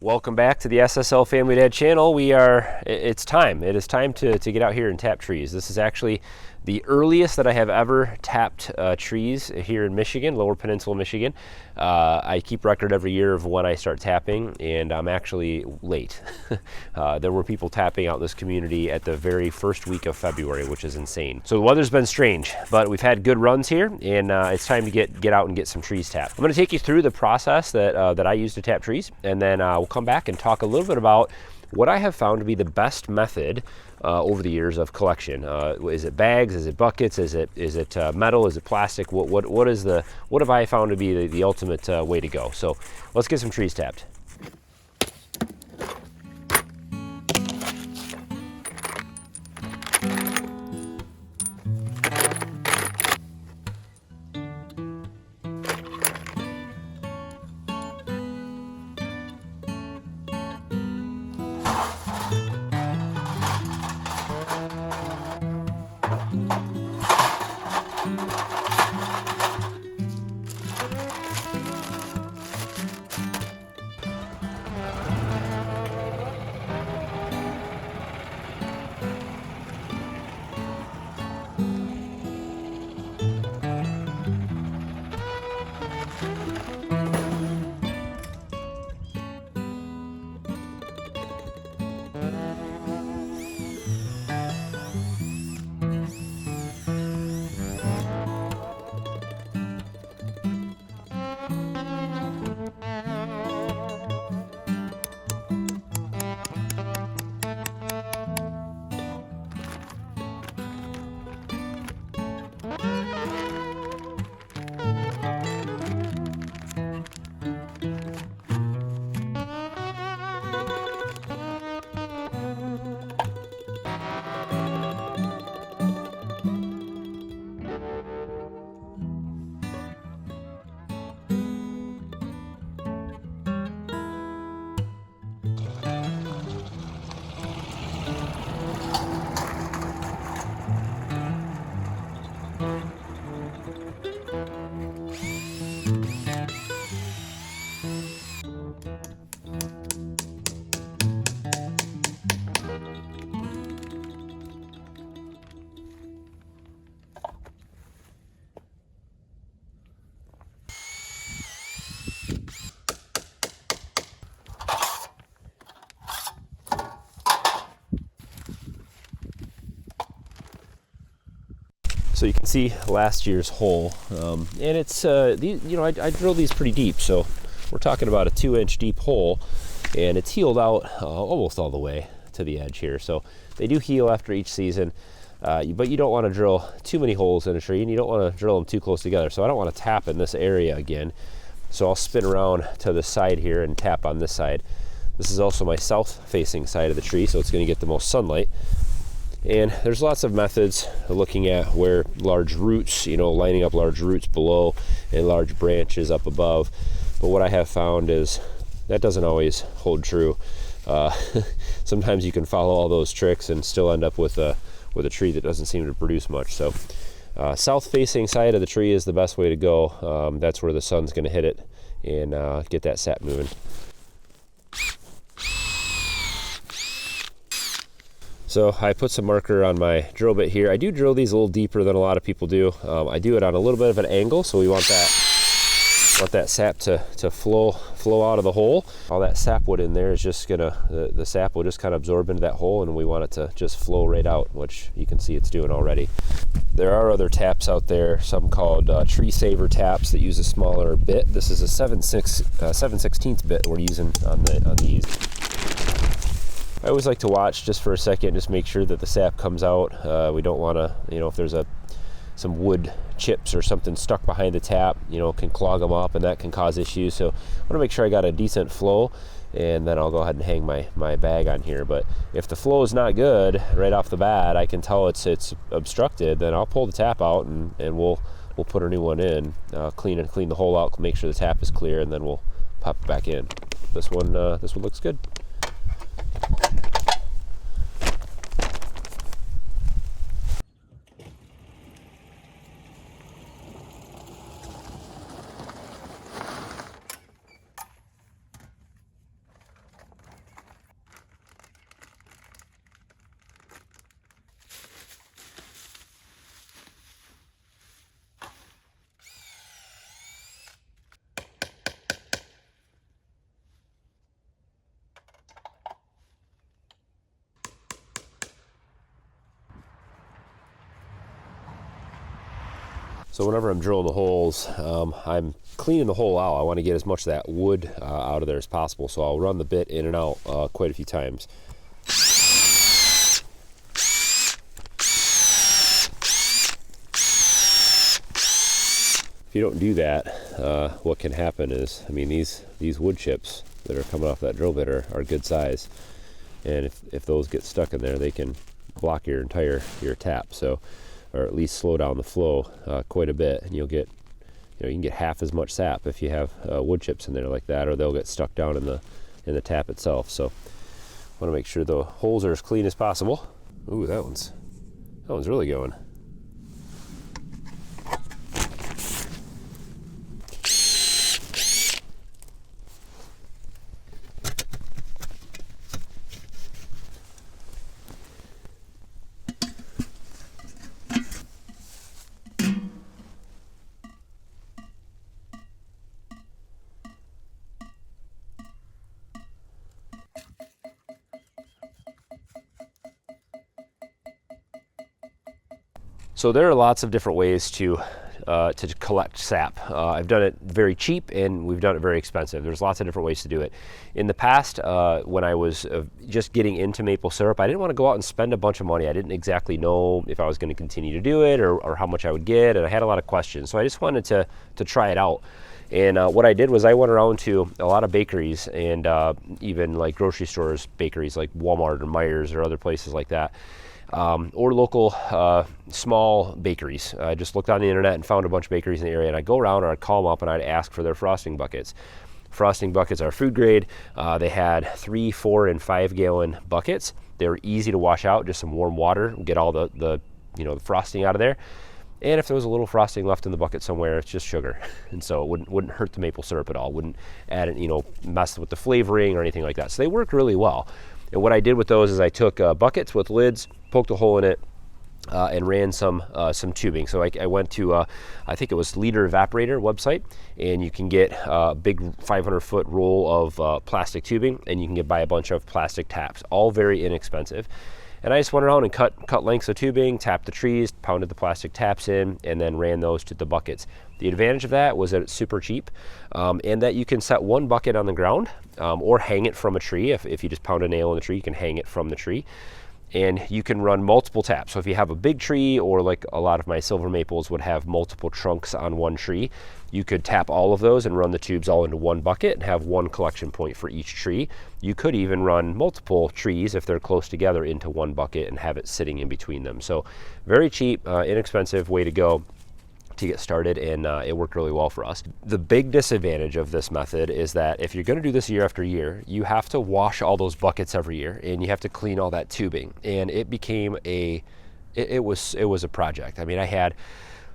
Welcome back to the SSL Family Dad channel. It is time to get out here and tap trees. This is actually the earliest that I have ever tapped trees here in Michigan, Lower Peninsula, Michigan. I keep record every year of when I start tapping, and I'm actually late. There were people tapping out in this community at the very first week of February, which is insane. So the weather's been strange, but we've had good runs here, and it's time to get out and get some trees tapped. I'm going to take you through the process that I use to tap trees, and then we'll come back and talk a little bit about what I have found to be the best method over the years of collection. Is it bags? Is it buckets? Is it metal? Is it plastic? What have I found to be the ultimate way to go? So let's get some trees tapped. So you can see last year's hole, and it's I drilled these pretty deep, so we're talking about a 2-inch deep hole, and it's healed out almost all the way to the edge here. So they do heal after each season, but you don't want to drill too many holes in a tree, and you don't want to drill them too close together. So I don't want to tap in this area again, so I'll spin around to the side here and tap on this side. This is also my south-facing side of the tree, so it's going to get the most sunlight. And there's lots of methods looking at where large roots, lining up large roots below and large branches up above. But what I have found is that doesn't always hold true. Sometimes you can follow all those tricks and still end up with a tree that doesn't seem to produce much. So south-facing side of the tree is the best way to go. That's where the sun's going to hit it and get that sap moving. So I put some marker on my drill bit here. I do drill these a little deeper than a lot of people do. I do it on a little bit of an angle, so we want that sap to flow out of the hole. All that sap wood in there is just the sap will just kind of absorb into that hole, and we want it to just flow right out, which you can see it's doing already. There are other taps out there, some called tree saver taps that use a smaller bit. This is a 7/16 bit we're using on these. I always like to watch just for a second, just make sure that the sap comes out. We don't want to, if there's some wood chips or something stuck behind the tap, can clog them up, and that can cause issues. So I want to make sure I got a decent flow, and then I'll go ahead and hang my bag on here. But if the flow is not good right off the bat, I can tell it's obstructed, then I'll pull the tap out and we'll put a new one in, clean the hole out, make sure the tap is clear, and then we'll pop it back in. This one looks good. So whenever I'm drilling the holes, I'm cleaning the hole out. I want to get as much of that wood out of there as possible, so I'll run the bit in and out quite a few times. If you don't do that, what can happen is, I mean, these wood chips that are coming off that drill bit are good size, and if those get stuck in there, they can block your entire tap. So, or at least slow down the flow quite a bit, and you'll get, you can get half as much sap if you have wood chips in there like that, or they'll get stuck down in the tap itself. So want to make sure the holes are as clean as possible. Ooh, that one's really going. So there are lots of different ways to collect sap. I've done it very cheap, and we've done it very expensive. There's lots of different ways to do it. In the past, when I was just getting into maple syrup, I didn't want to go out and spend a bunch of money. I didn't exactly know if I was going to continue to do it or how much I would get, and I had a lot of questions. So I just wanted to try it out. And what I did was I went around to a lot of bakeries and even like grocery stores, bakeries like Walmart or Meijer's or other places like that. Or local small bakeries. I just looked on the internet and found a bunch of bakeries in the area, and I'd go around or I'd call them up and I'd ask for their frosting buckets. Frosting buckets are food grade. They had 3, 4, and 5 gallon buckets. They were easy to wash out, just some warm water, get all the frosting out of there. And if there was a little frosting left in the bucket somewhere, it's just sugar. And so it wouldn't hurt the maple syrup at all. Wouldn't add it, mess with the flavoring or anything like that. So they work really well. And what I did with those is I took buckets with lids, poked a hole in it, and ran some tubing. So I went to, I think it was Liter Evaporator website, and you can get a big 500-foot roll of plastic tubing, and you can buy a bunch of plastic taps, all very inexpensive. And I just went around and cut lengths of tubing, tapped the trees, pounded the plastic taps in, and then ran those to the buckets. The advantage of that was that it's super cheap, and that you can set one bucket on the ground or hang it from a tree. If you just pound a nail in the tree, you can hang it from the tree. And you can run multiple taps. So if you have a big tree, or like a lot of my silver maples would have multiple trunks on one tree, you could tap all of those and run the tubes all into one bucket and have one collection point for each tree. You could even run multiple trees if they're close together into one bucket and have it sitting in between them. So very cheap, inexpensive way to go to get started, and it worked really well for us. The big disadvantage of this method is that if you're going to do this year after year, you have to wash all those buckets every year, and you have to clean all that tubing, and it became it was a project. I mean, I had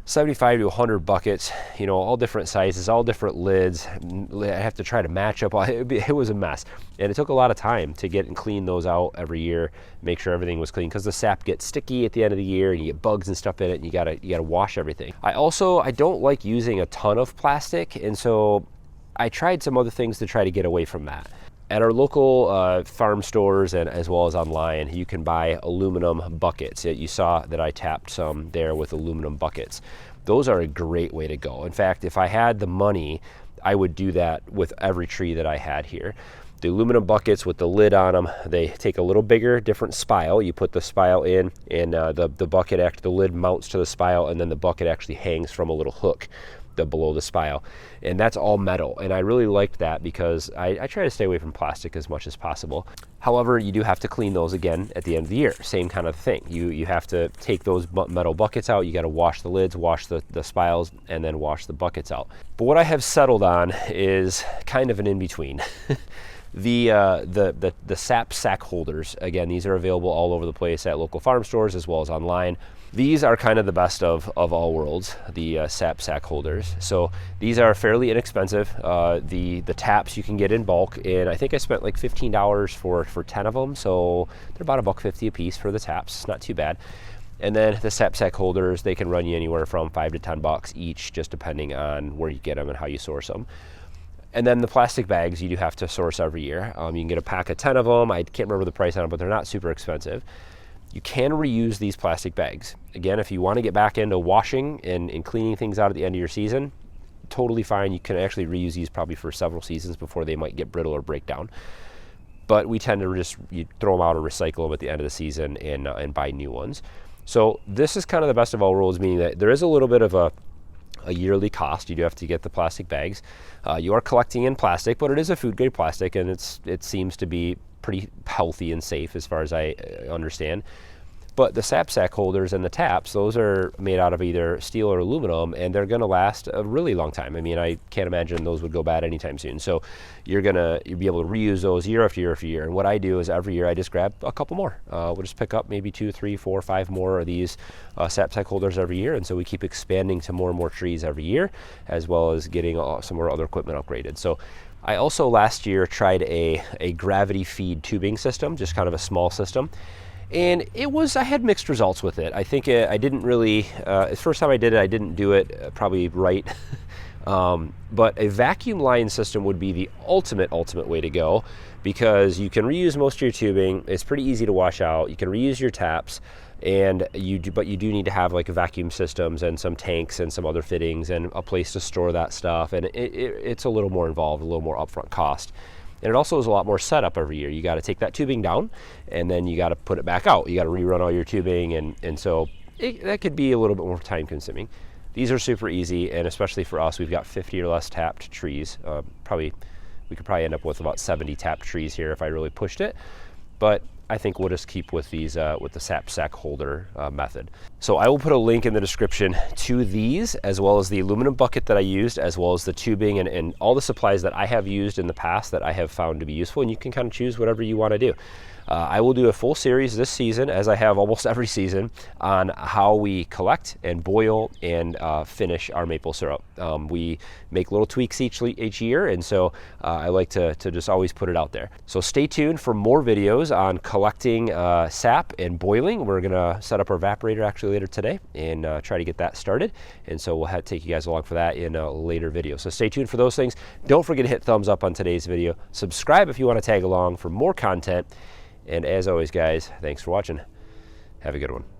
75 to 100 buckets, all different sizes, all different lids. I have to try to match up. It was a mess, and it took a lot of time to get and clean those out every year, make sure everything was clean, because the sap gets sticky at the end of the year, and you get bugs and stuff in it, and you gotta wash everything. I don't like using a ton of plastic, and so I tried some other things to try to get away from that. At our local farm stores, and as well as online, you can buy aluminum buckets. You saw that I tapped some there with aluminum buckets. Those are a great way to go. In fact, if I had the money, I would do that with every tree that I had here. The aluminum buckets with the lid on them, they take a little bigger, different spile. You put the spile in, and the lid mounts to the spile, and then the bucket actually hangs from a little hook below the spile, and that's all metal. And I really liked that because I try to stay away from plastic as much as possible. However, you do have to clean those again at the end of the year. Same kind of thing. You have to take those metal buckets out. You got to wash the lids, wash the spiles, and then wash the buckets out. But what I have settled on is kind of an in-between. The sap sack holders, again, these are available all over the place at local farm stores as well as online. These are kind of the best of all worlds, the sap sack holders. So these are fairly inexpensive. The taps you can get in bulk, and I think I spent like $15 for 10 of them, so they're about $1.50 a piece for the taps. It's not too bad. And then the sap sack holders, they can run you anywhere from $5 to $10 each, just depending on where you get them and how you source them. And then the plastic bags you do have to source every year. You can get a pack of 10 of them. I can't remember the price on them, but they're not super expensive. You can reuse these plastic bags. Again, if you want to get back into washing and cleaning things out at the end of your season, totally fine. You can actually reuse these probably for several seasons before they might get brittle or break down. But we tend to just throw them out or recycle them at the end of the season and buy new ones. So this is kind of the best of all worlds, meaning that there is a little bit of a yearly cost. You do have to get the plastic bags. You are collecting in plastic, but it is a food grade plastic, and it seems to be pretty healthy and safe as far as I understand. But the sap sack holders and the taps, those are made out of either steel or aluminum, and they're going to last a really long time. I mean, I can't imagine those would go bad anytime soon. So you'll be able to reuse those year after year after year. And what I do is every year I just grab a couple more. We'll just pick up maybe 2, 3, 4, 5 more of these sap sack holders every year. And so we keep expanding to more and more trees every year, as well as getting some more other equipment upgraded. So I also last year tried a gravity feed tubing system, just kind of a small system. And I had mixed results with it. I think I didn't really, the first time I did it, I didn't do it probably right. But a vacuum line system would be the ultimate way to go, because you can reuse most of your tubing. It's pretty easy to wash out. You can reuse your taps, but you do need to have like vacuum systems and some tanks and some other fittings and a place to store that stuff. And it's a little more involved, a little more upfront cost. And it also is a lot more setup every year. You got to take that tubing down, and then you got to put it back out. You got to rerun all your tubing, and so that could be a little bit more time consuming. These are super easy, and especially for us, we've got 50 or less tapped trees. We could probably end up with about 70 tapped trees here if I really pushed it. But I think we'll just keep with these with the sap sack holder method. So I will put a link in the description to these, as well as the aluminum bucket that I used, as well as the tubing and all the supplies that I have used in the past that I have found to be useful, and you can kind of choose whatever you want to do. I will do a full series this season, as I have almost every season, on how we collect and boil and finish our maple syrup. We make little tweaks each year, and so I like to just always put it out there. So stay tuned for more videos on collecting sap and boiling. We're gonna set up our evaporator actually later today and try to get that started. And so we'll take you guys along for that in a later video. So stay tuned for those things. Don't forget to hit thumbs up on today's video. Subscribe if you want to tag along for more content. And as always, guys, thanks for watching. Have a good one.